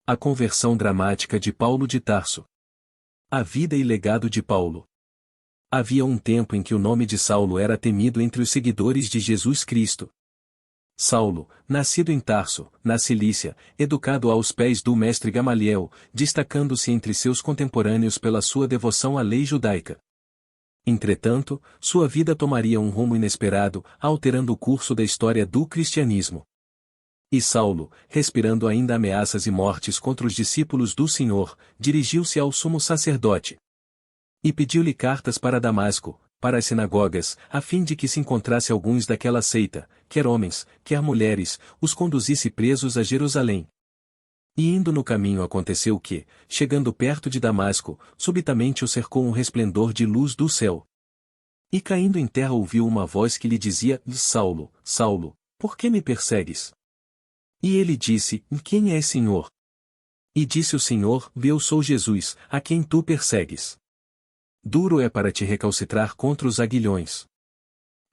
A conversão dramática de Paulo de Tarso. A vida e legado de Paulo. Havia um tempo em que o nome de Saulo era temido entre os seguidores de Jesus Cristo. Saulo, nascido em Tarso, na Cilícia, educado aos pés do mestre Gamaliel, destacando-se entre seus contemporâneos pela sua devoção à lei judaica. Entretanto, sua vida tomaria um rumo inesperado, alterando o curso da história do cristianismo. E Saulo, respirando ainda ameaças e mortes contra os discípulos do Senhor, dirigiu-se ao sumo sacerdote. E pediu-lhe cartas para Damasco, para as sinagogas, a fim de que se encontrasse alguns daquela seita, quer homens, quer mulheres, os conduzisse presos a Jerusalém. E indo no caminho aconteceu que, chegando perto de Damasco, subitamente o cercou um resplendor de luz do céu. E caindo em terra ouviu uma voz que lhe dizia: Saulo, Saulo, por que me persegues? E ele disse: Quem és, Senhor? E disse o Senhor: Eu sou Jesus, a quem tu persegues. Duro é para te recalcitrar contra os aguilhões.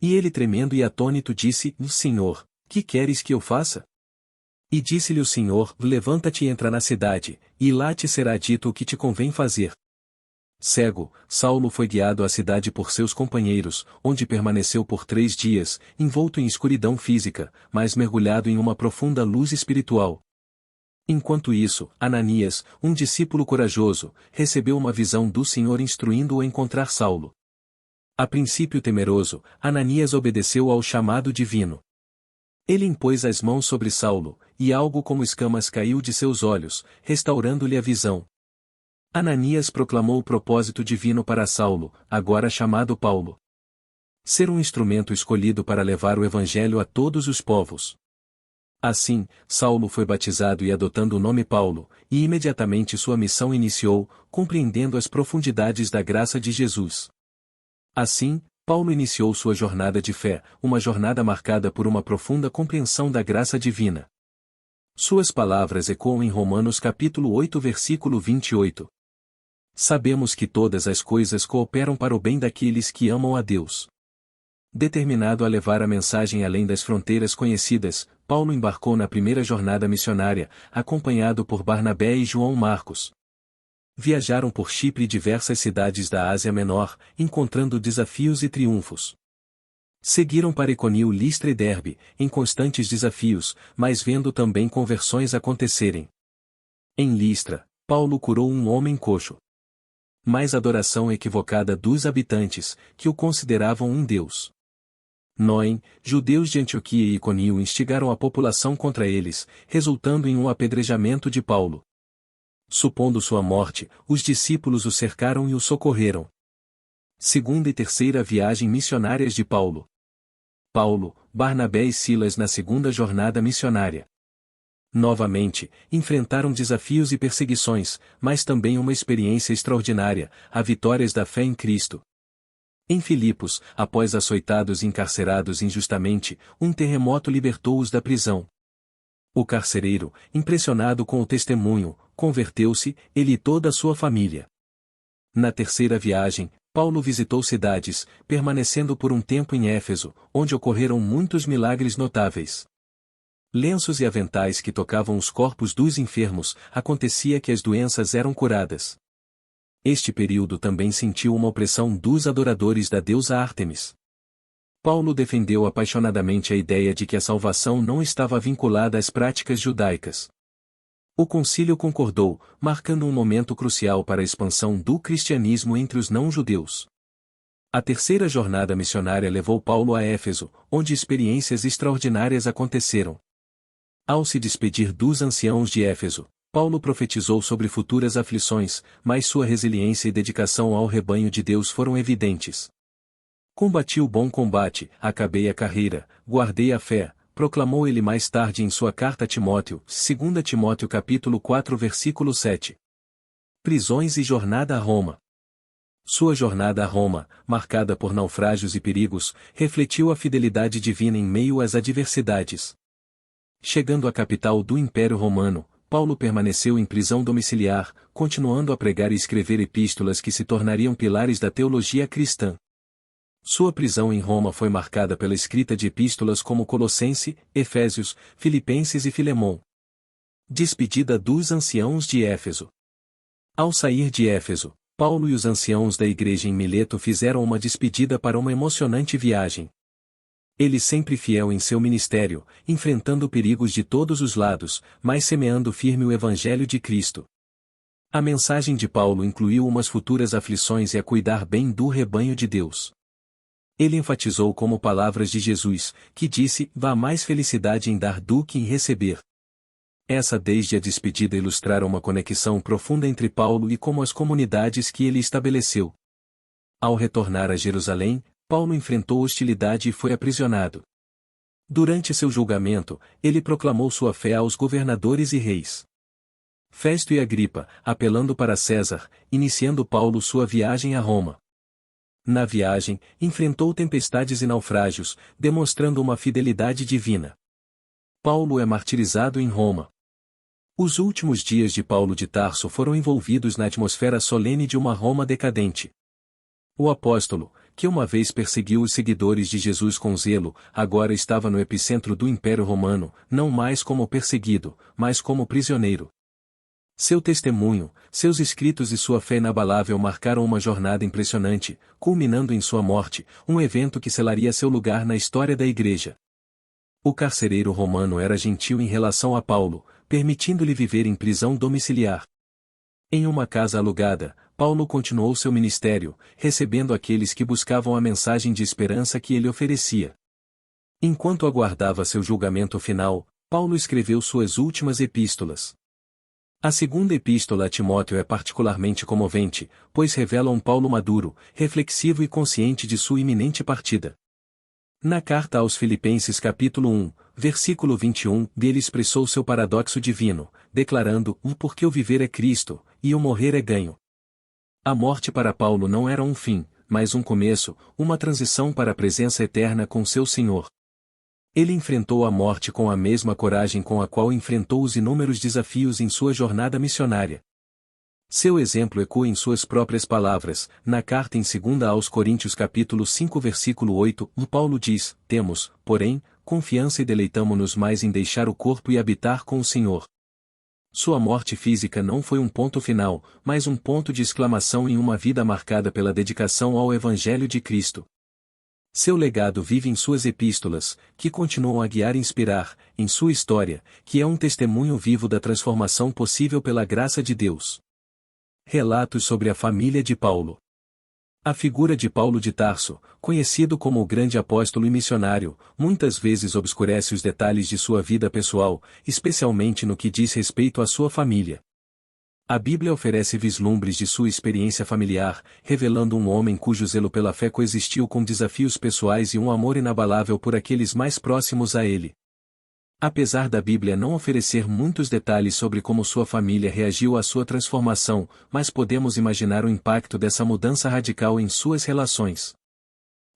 E ele tremendo e atônito disse: Senhor, que queres que eu faça? E disse-lhe o Senhor: Levanta-te e entra na cidade, e lá te será dito o que te convém fazer. Cego, Saulo foi guiado à cidade por seus companheiros, onde permaneceu por 3 dias, envolto em escuridão física, mas mergulhado em uma profunda luz espiritual. Enquanto isso, Ananias, um discípulo corajoso, recebeu uma visão do Senhor instruindo-o a encontrar Saulo. A princípio temeroso, Ananias obedeceu ao chamado divino. Ele impôs as mãos sobre Saulo, e algo como escamas caiu de seus olhos, restaurando-lhe a visão. Ananias proclamou o propósito divino para Saulo, agora chamado Paulo. Ser um instrumento escolhido para levar o evangelho a todos os povos. Assim, Saulo foi batizado e adotando o nome Paulo, e imediatamente sua missão iniciou, compreendendo as profundidades da graça de Jesus. Assim, Paulo iniciou sua jornada de fé, uma jornada marcada por uma profunda compreensão da graça divina. Suas palavras ecoam em Romanos capítulo 8 versículo 28. Sabemos que todas as coisas cooperam para o bem daqueles que amam a Deus. Determinado a levar a mensagem além das fronteiras conhecidas, Paulo embarcou na primeira jornada missionária, acompanhado por Barnabé e João Marcos. Viajaram por Chipre e diversas cidades da Ásia Menor, encontrando desafios e triunfos. Seguiram para Iconio, Listra e Derbe, em constantes desafios, mas vendo também conversões acontecerem. Em Listra, Paulo curou um homem coxo. Mais adoração equivocada dos habitantes, que o consideravam um deus. Noem, judeus de Antioquia e Iconio instigaram a população contra eles, resultando em um apedrejamento de Paulo. Supondo sua morte, os discípulos o cercaram e o socorreram. Segunda e terceira viagem missionárias de Paulo. Paulo, Barnabé e Silas na segunda jornada missionária. Novamente, enfrentaram desafios e perseguições, mas também uma experiência extraordinária, a vitórias da fé em Cristo. Em Filipos, após açoitados e encarcerados injustamente, um terremoto libertou-os da prisão. O carcereiro, impressionado com o testemunho, converteu-se, ele e toda a sua família. Na terceira viagem, Paulo visitou cidades, permanecendo por um tempo em Éfeso, onde ocorreram muitos milagres notáveis. Lenços e aventais que tocavam os corpos dos enfermos, acontecia que as doenças eram curadas. Este período também sentiu uma opressão dos adoradores da deusa Ártemis. Paulo defendeu apaixonadamente a ideia de que a salvação não estava vinculada às práticas judaicas. O concílio concordou, marcando um momento crucial para a expansão do cristianismo entre os não-judeus. A terceira jornada missionária levou Paulo a Éfeso, onde experiências extraordinárias aconteceram. Ao se despedir dos anciãos de Éfeso, Paulo profetizou sobre futuras aflições, mas sua resiliência e dedicação ao rebanho de Deus foram evidentes. Combati o bom combate, acabei a carreira, guardei a fé, proclamou ele mais tarde em sua carta a Timóteo, 2 Timóteo capítulo 4 versículo 7. Prisões e jornada a Roma. Sua jornada a Roma, marcada por naufrágios e perigos, refletiu a fidelidade divina em meio às adversidades. Chegando à capital do Império Romano, Paulo permaneceu em prisão domiciliar, continuando a pregar e escrever epístolas que se tornariam pilares da teologia cristã. Sua prisão em Roma foi marcada pela escrita de epístolas como Colossense, Efésios, Filipenses e Filemão. Despedida dos anciãos de Éfeso. Ao sair de Éfeso, Paulo e os anciãos da igreja em Mileto fizeram uma despedida para uma emocionante viagem. Ele sempre fiel em seu ministério, enfrentando perigos de todos os lados, mas semeando firme o evangelho de Cristo. A mensagem de Paulo incluiu umas futuras aflições e a cuidar bem do rebanho de Deus. Ele enfatizou como palavras de Jesus, que disse: "Vá mais felicidade em dar do que em receber." Essa desde a despedida ilustrara uma conexão profunda entre Paulo e como as comunidades que ele estabeleceu. Ao retornar a Jerusalém, Paulo enfrentou hostilidade e foi aprisionado. Durante seu julgamento, ele proclamou sua fé aos governadores e reis. Festo e Agripa, apelando para César, iniciando Paulo sua viagem a Roma. Na viagem, enfrentou tempestades e naufrágios, demonstrando uma fidelidade divina. Paulo é martirizado em Roma. Os últimos dias de Paulo de Tarso foram envolvidos na atmosfera solene de uma Roma decadente. O apóstolo, que uma vez perseguiu os seguidores de Jesus com zelo, agora estava no epicentro do Império Romano, não mais como perseguido, mas como prisioneiro. Seu testemunho, seus escritos e sua fé inabalável marcaram uma jornada impressionante, culminando em sua morte, um evento que selaria seu lugar na história da Igreja. O carcereiro romano era gentil em relação a Paulo, permitindo-lhe viver em prisão domiciliar. Em uma casa alugada, Paulo continuou seu ministério, recebendo aqueles que buscavam a mensagem de esperança que ele oferecia. Enquanto aguardava seu julgamento final, Paulo escreveu suas últimas epístolas. A segunda epístola a Timóteo é particularmente comovente, pois revela um Paulo maduro, reflexivo e consciente de sua iminente partida. Na carta aos Filipenses capítulo 1, versículo 21, ele expressou seu paradoxo divino, declarando: porque o viver é Cristo, e o morrer é ganho. A morte para Paulo não era um fim, mas um começo, uma transição para a presença eterna com seu Senhor. Ele enfrentou a morte com a mesma coragem com a qual enfrentou os inúmeros desafios em sua jornada missionária. Seu exemplo ecoa em suas próprias palavras, na carta em 2 aos Coríntios capítulo 5 versículo 8, Paulo diz: "Temos, porém, confiança e deleitamo-nos mais em deixar o corpo e habitar com o Senhor." Sua morte física não foi um ponto final, mas um ponto de exclamação em uma vida marcada pela dedicação ao Evangelho de Cristo. Seu legado vive em suas epístolas, que continuam a guiar e inspirar, em sua história, que é um testemunho vivo da transformação possível pela graça de Deus. Relatos sobre a família de Paulo. A figura de Paulo de Tarso, conhecido como o grande apóstolo e missionário, muitas vezes obscurece os detalhes de sua vida pessoal, especialmente no que diz respeito à sua família. A Bíblia oferece vislumbres de sua experiência familiar, revelando um homem cujo zelo pela fé coexistiu com desafios pessoais e um amor inabalável por aqueles mais próximos a ele. Apesar da Bíblia não oferecer muitos detalhes sobre como sua família reagiu à sua transformação, mas podemos imaginar o impacto dessa mudança radical em suas relações.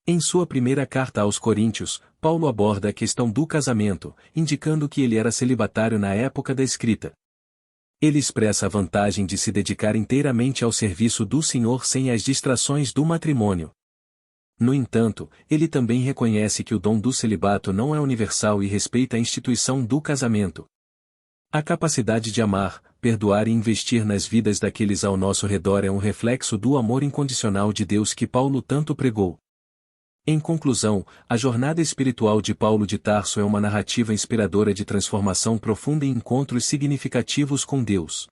Em sua primeira carta aos Coríntios, Paulo aborda a questão do casamento, indicando que ele era celibatário na época da escrita. Ele expressa a vantagem de se dedicar inteiramente ao serviço do Senhor sem as distrações do matrimônio. No entanto, ele também reconhece que o dom do celibato não é universal e respeita a instituição do casamento. A capacidade de amar, perdoar e investir nas vidas daqueles ao nosso redor é um reflexo do amor incondicional de Deus que Paulo tanto pregou. Em conclusão, a jornada espiritual de Paulo de Tarso é uma narrativa inspiradora de transformação profunda e encontros significativos com Deus.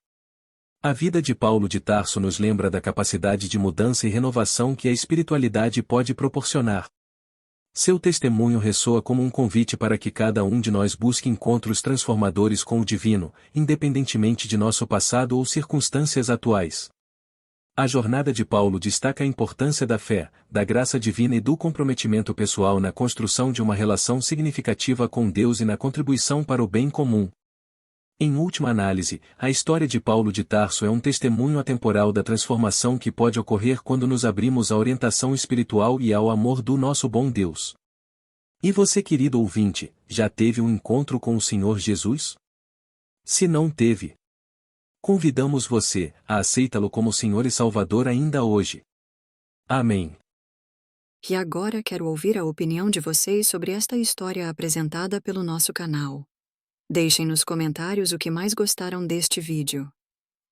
A vida de Paulo de Tarso nos lembra da capacidade de mudança e renovação que a espiritualidade pode proporcionar. Seu testemunho ressoa como um convite para que cada um de nós busque encontros transformadores com o divino, independentemente de nosso passado ou circunstâncias atuais. A jornada de Paulo destaca a importância da fé, da graça divina e do comprometimento pessoal na construção de uma relação significativa com Deus e na contribuição para o bem comum. Em última análise, a história de Paulo de Tarso é um testemunho atemporal da transformação que pode ocorrer quando nos abrimos à orientação espiritual e ao amor do nosso bom Deus. E você, querido ouvinte, já teve um encontro com o Senhor Jesus? Se não teve, convidamos você a aceitá-lo como Senhor e Salvador ainda hoje. Amém. E agora quero ouvir a opinião de vocês sobre esta história apresentada pelo nosso canal. Deixem nos comentários o que mais gostaram deste vídeo,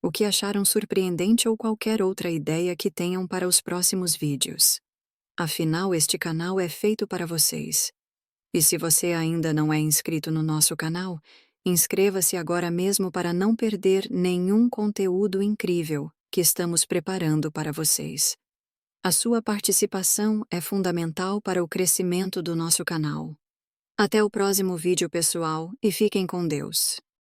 o que acharam surpreendente ou qualquer outra ideia que tenham para os próximos vídeos. Afinal, este canal é feito para vocês. E se você ainda não é inscrito no nosso canal, inscreva-se agora mesmo para não perder nenhum conteúdo incrível que estamos preparando para vocês. A sua participação é fundamental para o crescimento do nosso canal. Até o próximo vídeo, pessoal, e fiquem com Deus.